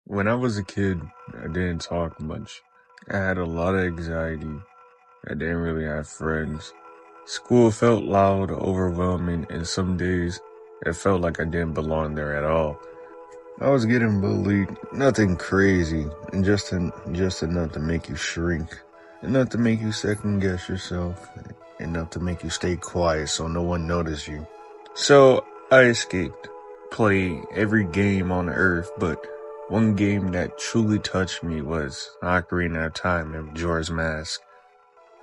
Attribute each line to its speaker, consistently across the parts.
Speaker 1: When I was a kid, I didn't talk much. I had a lot of anxiety. I didn't really have friends. School felt loud, overwhelming, and some days it felt like I didn't belong there at all. I was getting bullied, nothing crazy, and just enough to make you shrink, enough to make you second guess yourself, enough to make you stay quiet so no one noticed you. So I escaped, played every game on earth, but one game that truly touched me was Ocarina of Time and Majora's Mask.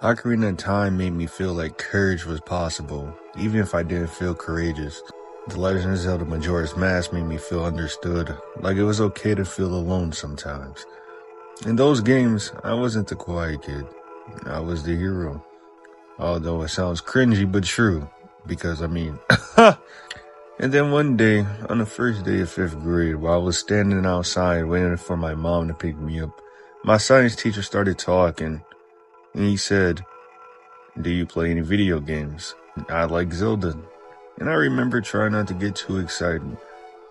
Speaker 1: Ocarina of Time made me feel like courage was possible, even if I didn't feel courageous. The Legend of Zelda Majora's Mask made me feel understood, like it was okay to feel alone sometimes. In those games, I wasn't the quiet kid. I was the hero. Although it sounds cringy but true, because And then one day, on the first day of 5th grade, while I was standing outside waiting for my mom to pick me up, my science teacher started talking, and he said, "Do you play any video games?" I like Zelda. And I remember trying not to get too excited,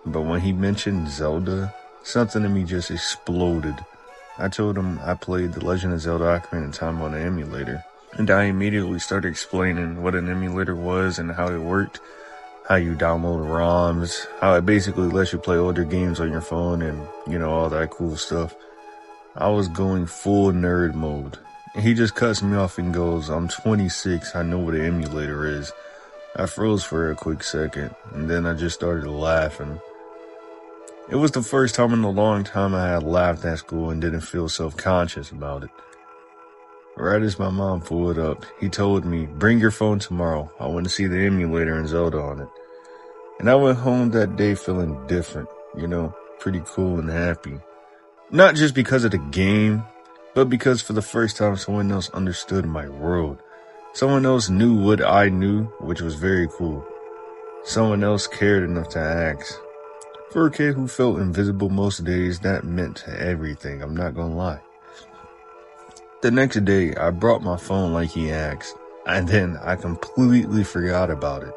Speaker 1: but when he mentioned Zelda, something in me just exploded. I told him I played The Legend of Zelda Ocarina of Time on an emulator, and I immediately started explaining what an emulator was and how it worked. How you download ROMs, how it basically lets you play older games on your phone and, all that cool stuff. I was going full nerd mode. And he just cuts me off and goes, "I'm 26, I know what an emulator is." I froze for a quick second, and then I just started laughing. It was the first time in a long time I had laughed at school and didn't feel self-conscious about it. Right as my mom pulled up, he told me, "Bring your phone tomorrow. I want to see the emulator and Zelda on it." And I went home that day feeling different, pretty cool and happy. Not just because of the game, but because for the first time someone else understood my world. Someone else knew what I knew, which was very cool. Someone else cared enough to ask. For a kid who felt invisible most days, that meant everything, I'm not gonna lie. The next day, I brought my phone like he asked, and then I completely forgot about it.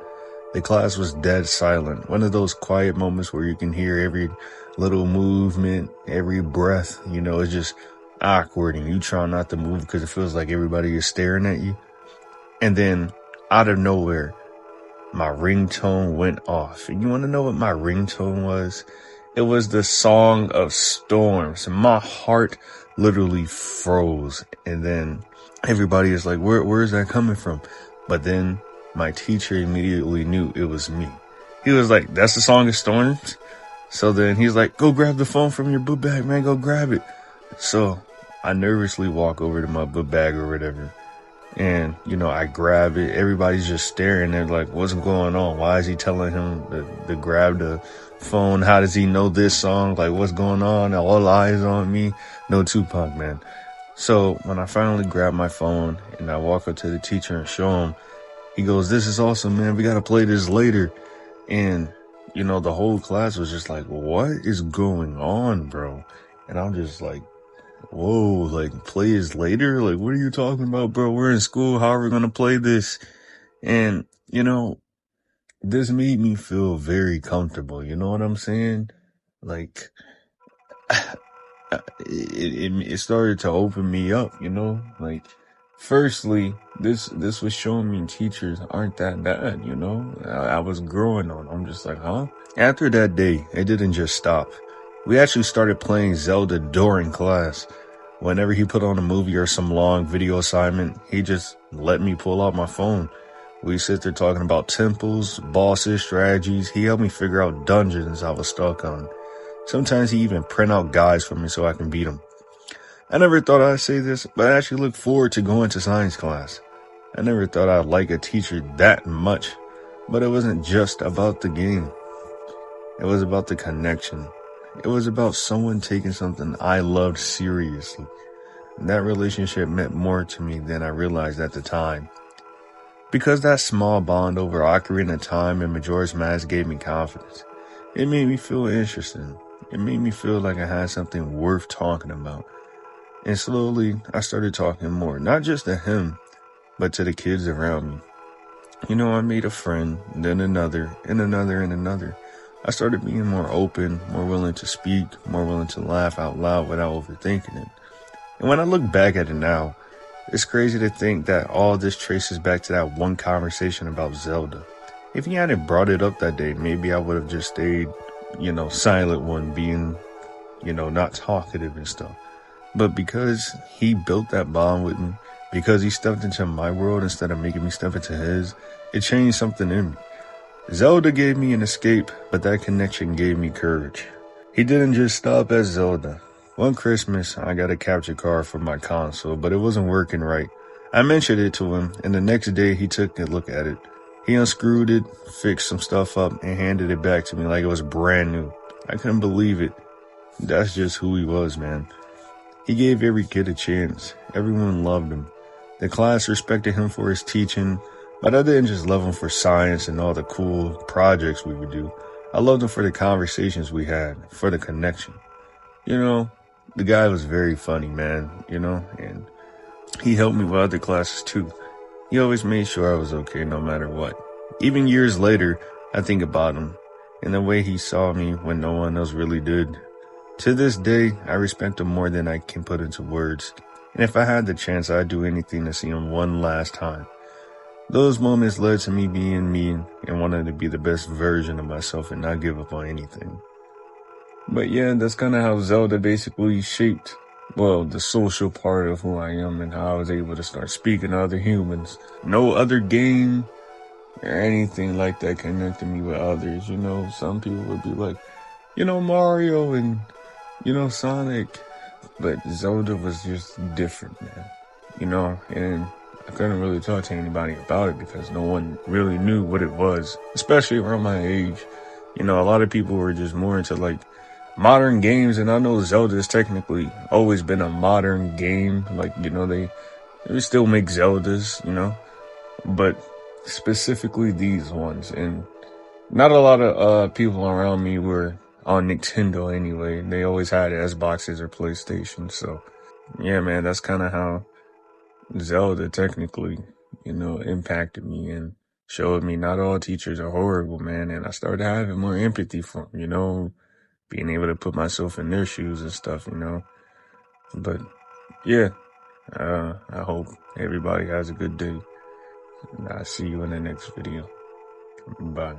Speaker 1: The class was dead silent, one of those quiet moments where you can hear every little movement, every breath, it's just awkward and you try not to move because it feels like everybody is staring at you. And then, out of nowhere, my ringtone went off. And you want to know what my ringtone was? It was the Song of Storms. And my heart literally froze. And then everybody is like, where is that coming from? But then my teacher immediately knew it was me. He was like, "That's the Song of Storms?" So then he's like, "Go grab the phone from your book bag, man. Go grab it." So I nervously walk over to my book bag or whatever. And, I grab it. Everybody's just staring. They're like, "What's going on? Why is he telling him to grab the phone? How does he know this song? Like, what's going on? All eyes on me." No Tupac, man. So when I finally grab my phone and I walk up to the teacher and show him, he goes, "This is awesome, man. We got to play this later." And, the whole class was just like, "What is going on, bro?" And I'm just like, "Whoa, like play is later? Like, what are you talking about, bro? We're in school. How are we going to play this?" And, this made me feel very comfortable. You know what I'm saying? Like, it started to open me up, like, firstly, this was showing me teachers aren't that bad, I was growing on. I'm just like, huh? After that day, it didn't just stop. We actually started playing Zelda during class. Whenever he put on a movie or some long video assignment, he just let me pull out my phone. We sit there talking about temples, bosses, strategies. He helped me figure out dungeons I was stuck on. Sometimes he even print out guides for me so I can beat them. I never thought I'd say this, but I actually look forward to going to science class. I never thought I'd like a teacher that much, but it wasn't just about the game. It was about the connection. It was about someone taking something I loved seriously. That relationship meant more to me than I realized at the time. Because that small bond over Ocarina of Time and Majora's Mask gave me confidence. It made me feel interesting. It made me feel like I had something worth talking about. And slowly, I started talking more, not just to him, but to the kids around me. I made a friend, then another, and another, and another. I started being more open, more willing to speak, more willing to laugh out loud without overthinking it. And when I look back at it now, it's crazy to think that all this traces back to that one conversation about Zelda. If he hadn't brought it up that day, maybe I would have just stayed, silent one, being, not talkative and stuff. But because he built that bond with me, because he stepped into my world instead of making me step into his, it changed something in me. Zelda gave me an escape, but that connection gave me courage. He didn't just stop at Zelda. One Christmas, I got a capture card for my console, but it wasn't working right. I mentioned it to him, and the next day he took a look at it. He unscrewed it, fixed some stuff up, and handed it back to me like it was brand new. I couldn't believe it. That's just who he was, man. He gave every kid a chance. Everyone loved him. The class respected him for his teaching, but I didn't just love him for science and all the cool projects we would do. I loved him for the conversations we had, for the connection. The guy was very funny, man, and he helped me with other classes too. He always made sure I was okay no matter what. Even years later, I think about him and the way he saw me when no one else really did. To this day, I respect him more than I can put into words. And if I had the chance, I'd do anything to see him one last time. Those moments led to me being me and wanting to be the best version of myself and not give up on anything. But yeah, that's kind of how Zelda basically shaped, the social part of who I am and how I was able to start speaking to other humans. No other game or anything like that connected me with others. Some people would be like, Mario and, Sonic. But Zelda was just different, man. And I couldn't really talk to anybody about it because no one really knew what it was, especially around my age. A lot of people were just more into like modern games, and I know Zelda has technically always been a modern game. They still make Zeldas, but specifically these ones. And not a lot of people around me were on Nintendo anyway. They always had Xboxes or PlayStation. So yeah, man, that's kind of how Zelda technically, impacted me and showed me not all teachers are horrible, man. And I started having more empathy for them, being able to put myself in their shoes and stuff, But yeah, I hope everybody has a good day. And I'll see you in the next video. Bye.